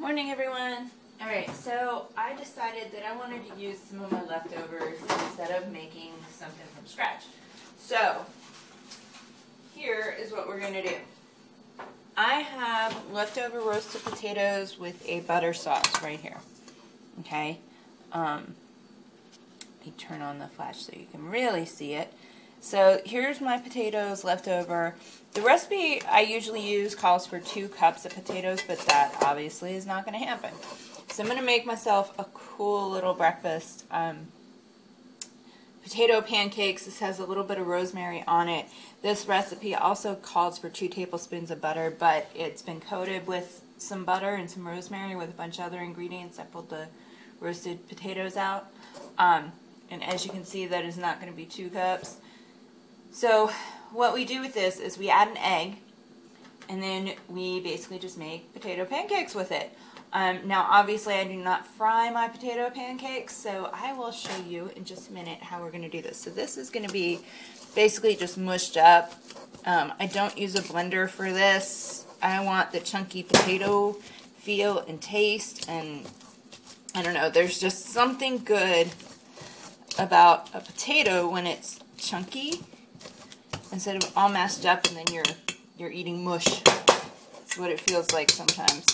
Morning, everyone. Alright, so I decided that I wanted to use some of my leftovers instead of making something from scratch. So, here is what we're going to do. I have leftover roasted potatoes with a butter sauce right here. Okay? Let me turn on the flash so you can really see it. So here's my potatoes left over. The recipe I usually use calls for 2 cups of potatoes, but that obviously is not going to happen. So I'm going to make myself a cool little breakfast. Potato pancakes. This has a little bit of rosemary on it. This recipe also calls for 2 tablespoons of butter, but it's been coated with some butter and some rosemary with a bunch of other ingredients. I pulled the roasted potatoes out. And as you can see, that is not going to be 2 cups. So what we do with this is we add an egg, and then we basically just make potato pancakes with it. Now obviously I do not fry my potato pancakes, so I will show you in just a minute how we're going to do this. So this is going to be basically just mushed up. I don't use a blender for this. I want the chunky potato feel and taste, and I don't know, there's just something good about a potato when it's chunky instead of all mashed up and then you're eating mush. That's what it feels like sometimes.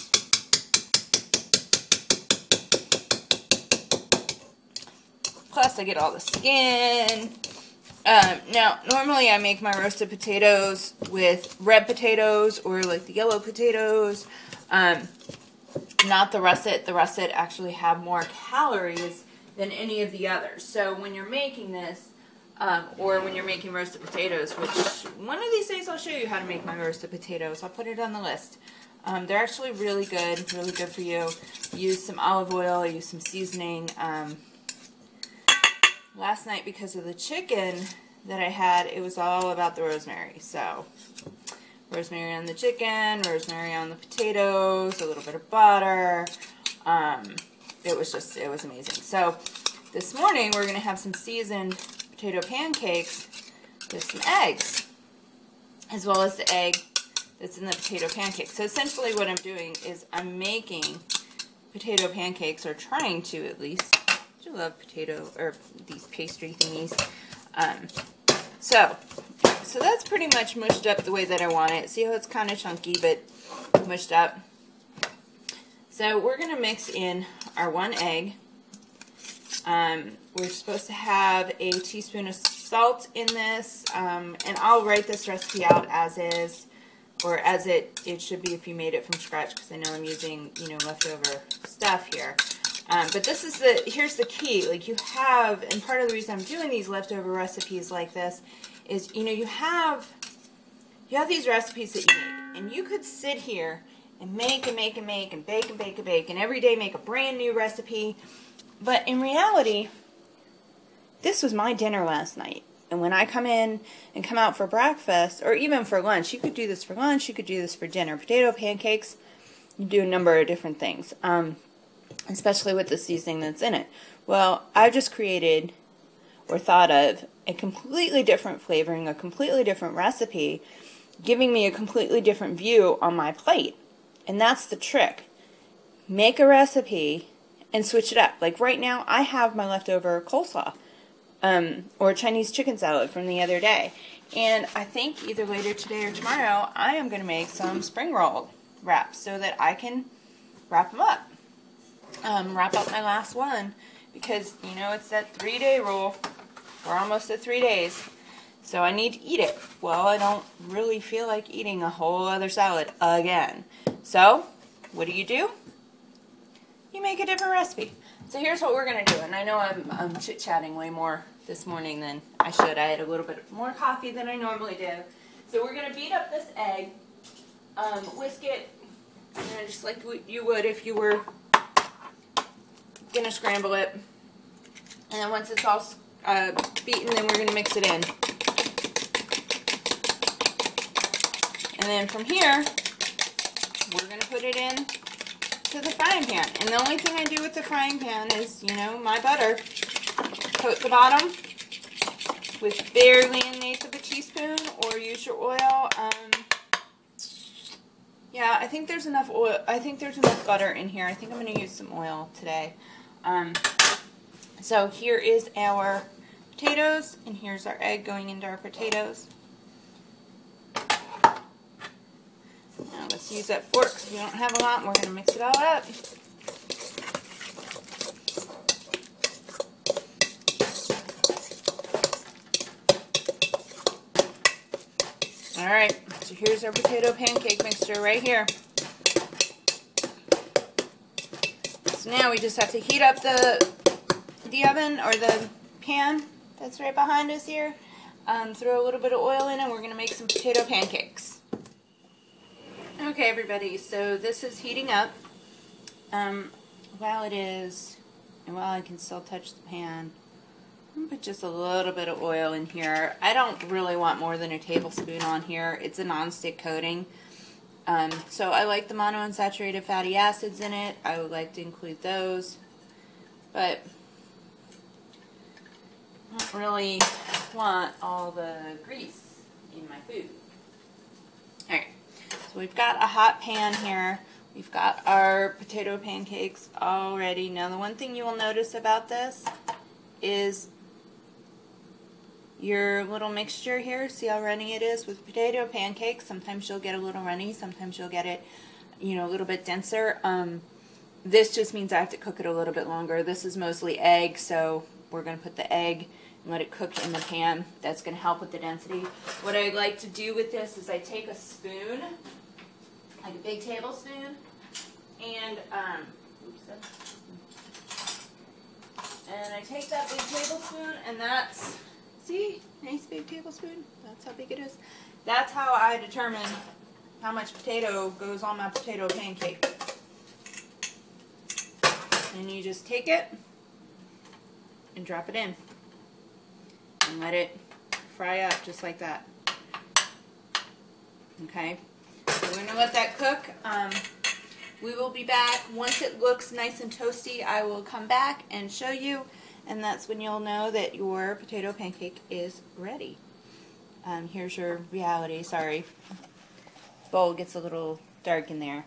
Plus I get all the skin. Now normally I make my roasted potatoes with red potatoes or like the yellow potatoes. Not the russet. The russet actually have more calories than any of the others. So when you're making this, or when you're making roasted potatoes, which one of these days I'll show you how to make my roasted potatoes. I'll put it on the list. They're actually really good for you. Use some olive oil, use some seasoning. Last night, because of the chicken that I had, it was all about the rosemary. So, rosemary on the chicken, rosemary on the potatoes, a little bit of butter. It was amazing. So, this morning we're going to have some seasoned potato pancakes with some eggs, as well as the egg that's in the potato pancakes. So essentially what I'm doing is I'm making potato pancakes, or trying to at least. I do love potato, or these pastry thingies. So that's pretty much mushed up the way that I want it. See how it's kind of chunky but mushed up? So we're going to mix in our 1 egg. We're supposed to have a teaspoon of salt in this, and I'll write this recipe out as is, or as it should be if you made it from scratch, because I know I'm using, leftover stuff here. But this is here's the key. Like, you have, and part of the reason I'm doing these leftover recipes like this is, you have these recipes that you make, and you could sit here and make and make and make and bake and bake and bake, and every day make a brand new recipe. But in reality, this was my dinner last night. And when I come in and come out for breakfast, or even for lunch, you could do this for lunch, you could do this for dinner. Potato pancakes, you do a number of different things, especially with the seasoning that's in it. Well, I've just created, or thought of, a completely different flavoring, a completely different recipe, giving me a completely different view on my plate. And that's the trick. Make a recipe and switch it up. Like right now, I have my leftover coleslaw, or Chinese chicken salad from the other day. And I think either later today or tomorrow, I am going to make some spring roll wraps so that I can wrap them up. Wrap up my last one, because, it's that 3-day rule. We're almost at 3 days. So I need to eat it. Well, I don't really feel like eating a whole other salad again. So, what do? You make a different recipe. So here's what we're going to do. And I know I'm chit-chatting way more this morning than I should. I had a little bit more coffee than I normally do. So we're going to beat up this egg, whisk it, just like you would if you were going to scramble it. And then once it's all beaten, then we're going to mix it in. And then from here, we're going to put it in to the frying pan. And the only thing I do with the frying pan is, my butter. Coat the bottom with barely an eighth of a teaspoon, or use your oil. Yeah, I think there's enough oil. I think there's enough butter in here. I think I'm going to use some oil today. So here is our potatoes, and here's our egg going into our potatoes. Now let's use that fork because we don't have a lot, and we're going to mix it all up. Alright, so here's our potato pancake mixture right here. So now we just have to heat up the oven or the pan that's right behind us here. Throw a little bit of oil in, and we're going to make some potato pancakes. Okay, everybody, so this is heating up. While it is, and while I can still touch the pan, I'm going to put just a little bit of oil in here. I don't really want more than a tablespoon on here. It's a non-stick coating. So I like the monounsaturated fatty acids in it. I would like to include those. But I don't really want all the grease in my food. Alright, so we've got a hot pan here. We've got our potato pancakes all ready. Now the one thing you will notice about this is your little mixture here. See how runny it is with potato pancakes? Sometimes you'll get a little runny, sometimes you'll get it, you know, a little bit denser. This just means I have to cook it a little bit longer. This is mostly egg, so we're going to put the egg and let it cook in the pan. That's going to help with the density. What I like to do with this is I take a spoon, like a big tablespoon, and I take that big tablespoon, and that's, see, nice big tablespoon, that's how big it is. That's how I determine how much potato goes on my potato pancake. And you just take it and drop it in and let it fry up just like that. Okay, so we're going to let that cook. We will be back. Once it looks nice and toasty, I will come back and show you, and that's when you'll know that your potato pancake is ready. Here's your reality. Sorry, bowl gets a little dark in there.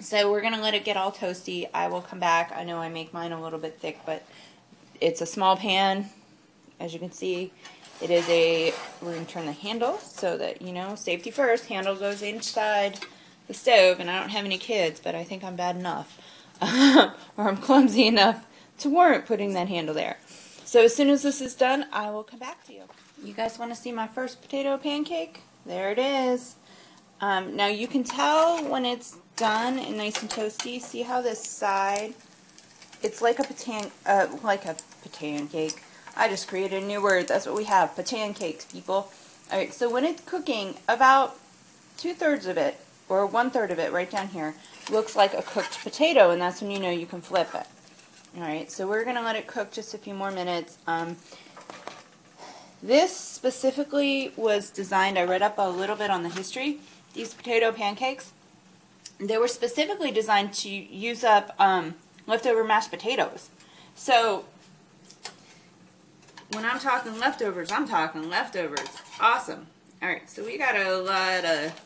So we're going to let it get all toasty. I will come back. I know I make mine a little bit thick, but it's a small pan. As you can see, it is a, we're going to turn the handle so that, you know, safety first. Handle goes inside the stove, and I don't have any kids, but I think I'm bad enough. Or I'm clumsy enough to warrant putting that handle there. So as soon as this is done, I will come back to you. You guys want to see my first potato pancake? There it is. Now you can tell when it's done and nice and toasty. See how this side, it's like a pancake. I just created a new word. That's what we have, pancakes, people. Alright, so when it's cooking, about 2/3 of it, or 1/3 of it right down here, looks like a cooked potato, and that's when you know you can flip it. Alright, so we're going to let it cook just a few more minutes. This specifically was designed, I read up a little bit on the history. These potato pancakes, they were specifically designed to use up leftover mashed potatoes. So when I'm talking leftovers, I'm talking leftovers. Awesome. Alright, so we got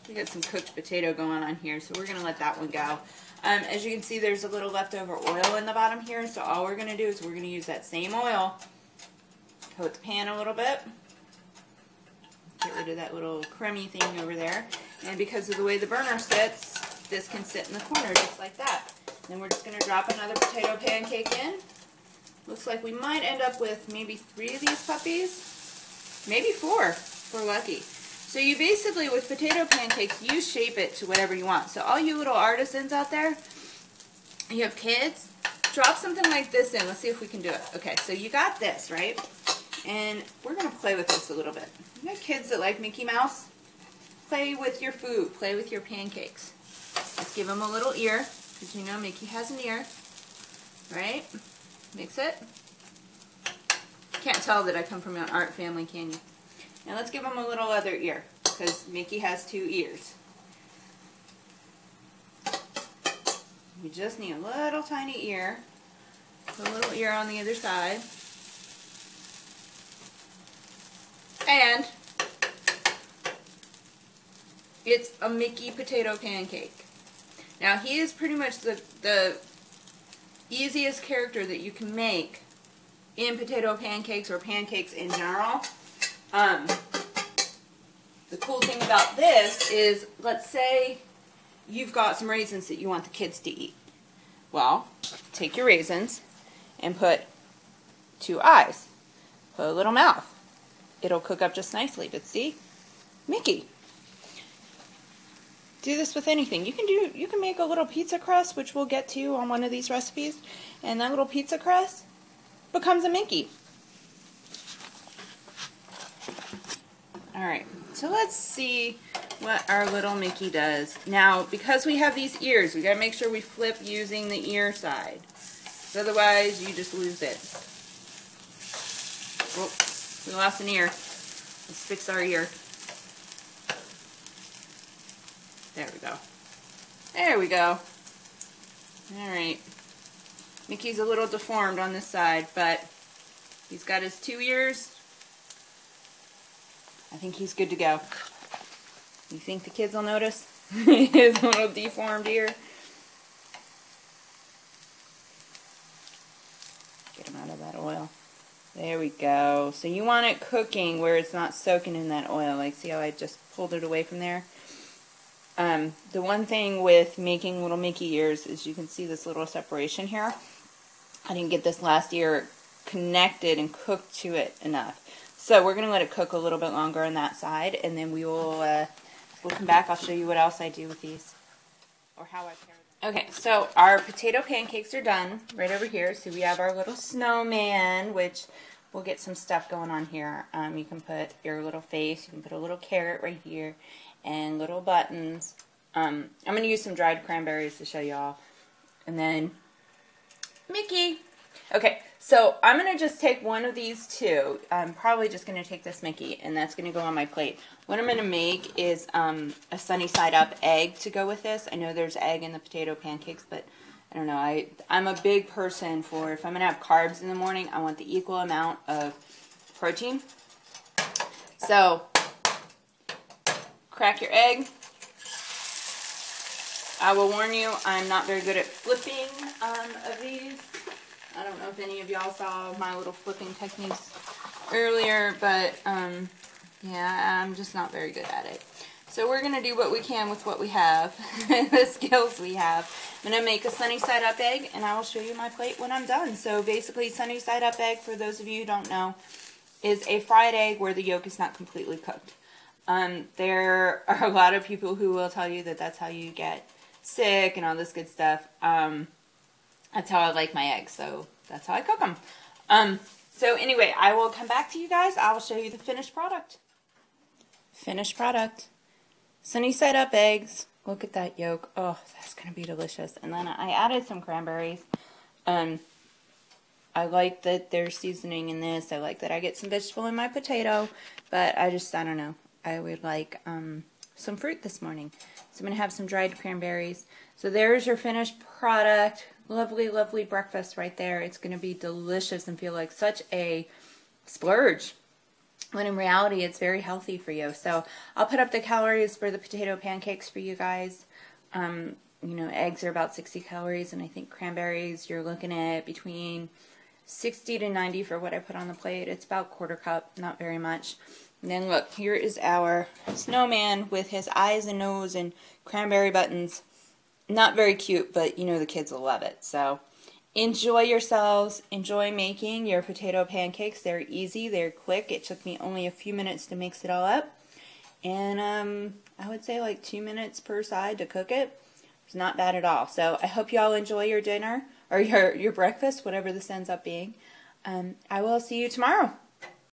we got some cooked potato going on here, so we're going to let that one go. As you can see, there's a little leftover oil in the bottom here, so all we're going to do is we're going to use that same oil, coat the pan a little bit, get rid of that little crummy thing over there, and because of the way the burner sits, this can sit in the corner just like that. Then we're just going to drop another potato pancake in. Looks like we might end up with maybe 3 of these puppies, maybe 4 if we're lucky. So you basically, with potato pancakes, you shape it to whatever you want. So all you little artisans out there, you have kids, drop something like this in. Let's see if we can do it. Okay, so you got this, right? And we're going to play with this a little bit. You got kids that like Mickey Mouse? Play with your food. Play with your pancakes. Let's give them a little ear, because you know Mickey has an ear, right? Mix it. Can't tell that I come from an art family, can you? Now let's give him a little other ear, because Mickey has 2 ears. We just need a little tiny ear. A little ear on the other side. And It's a Mickey potato pancake. Now, he is pretty much the easiest character that you can make in potato pancakes or pancakes in general. The cool thing about this is, let's say you've got some raisins that you want the kids to eat. Well, take your raisins and put 2 eyes. Put a little mouth. It'll cook up just nicely. But see? Mickey. Do this with anything. You can make a little pizza crust, which we'll get to on one of these recipes, and that little pizza crust becomes a Mickey. Alright, so let's see what our little Mickey does. Now, because we have these ears, we gotta make sure we flip using the ear side. Otherwise, you just lose it. Oh, we lost an ear. Let's fix our ear. There we go. There we go. Alright. Mickey's a little deformed on this side, but he's got his 2 ears. I think he's good to go. You think the kids will notice his little deformed ear? Get him out of that oil. There we go. So you want it cooking where it's not soaking in that oil. Like, see how I just pulled it away from there? The one thing with making little Mickey ears is you can see this little separation here. I didn't get this last ear connected and cooked to it enough. So we're going to let it cook a little bit longer on that side, and then we will we'll come back. I'll show you what else I do with these, or how I pair them. Okay, so our potato pancakes are done right over here. So we have our little snowman, which we'll get some stuff going on here. You can put your little face, you can put a little carrot right here, and little buttons. I'm going to use some dried cranberries to show y'all. And then Mickey. Okay, so I'm going to just take one of these 2. I'm probably just going to take this Mickey, and that's going to go on my plate. What I'm going to make is a sunny side up egg to go with this. I know there's egg in the potato pancakes, but I don't know. I'm a big person for, if I'm going to have carbs in the morning, I want the equal amount of protein. So, crack your egg. I will warn you, I'm not very good at flipping of these. I don't know if any of y'all saw my little flipping techniques earlier, but yeah, I'm just not very good at it. So we're going to do what we can with what we have, the skills we have. I'm going to make a sunny side up egg, and I will show you my plate when I'm done. So basically, sunny side up egg, for those of you who don't know, is a fried egg where the yolk is not completely cooked. There are a lot of people who will tell you that that's how you get sick and all this good stuff. That's how I like my eggs, so that's how I cook them. So anyway, I will come back to you guys. I will show you the finished product. Finished product. Sunny side up eggs. Look at that yolk. Oh, that's going to be delicious. And then I added some cranberries. I like that there's seasoning in this. I like that I get some vegetable in my potato. But I don't know. I would like some fruit this morning. So I'm going to have some dried cranberries. So there's your finished product. Lovely, lovely breakfast right there. It's going to be delicious and feel like such a splurge, when in reality it's very healthy for you. So I'll put up the calories for the potato pancakes for you guys. You know, eggs are about 60 calories, and I think cranberries you're looking at between 60 to 90 for what I put on the plate. It's about 1/4 cup, not very much. And then look, here is our snowman with his eyes and nose and cranberry buttons. Not very cute, but you know the kids will love it. So enjoy yourselves. Enjoy making your potato pancakes. They're easy. They're quick. It took me only a few minutes to mix it all up. And I would say like 2 minutes per side to cook it. It's not bad at all. So I hope you all enjoy your dinner or your breakfast, whatever this ends up being. I will see you tomorrow.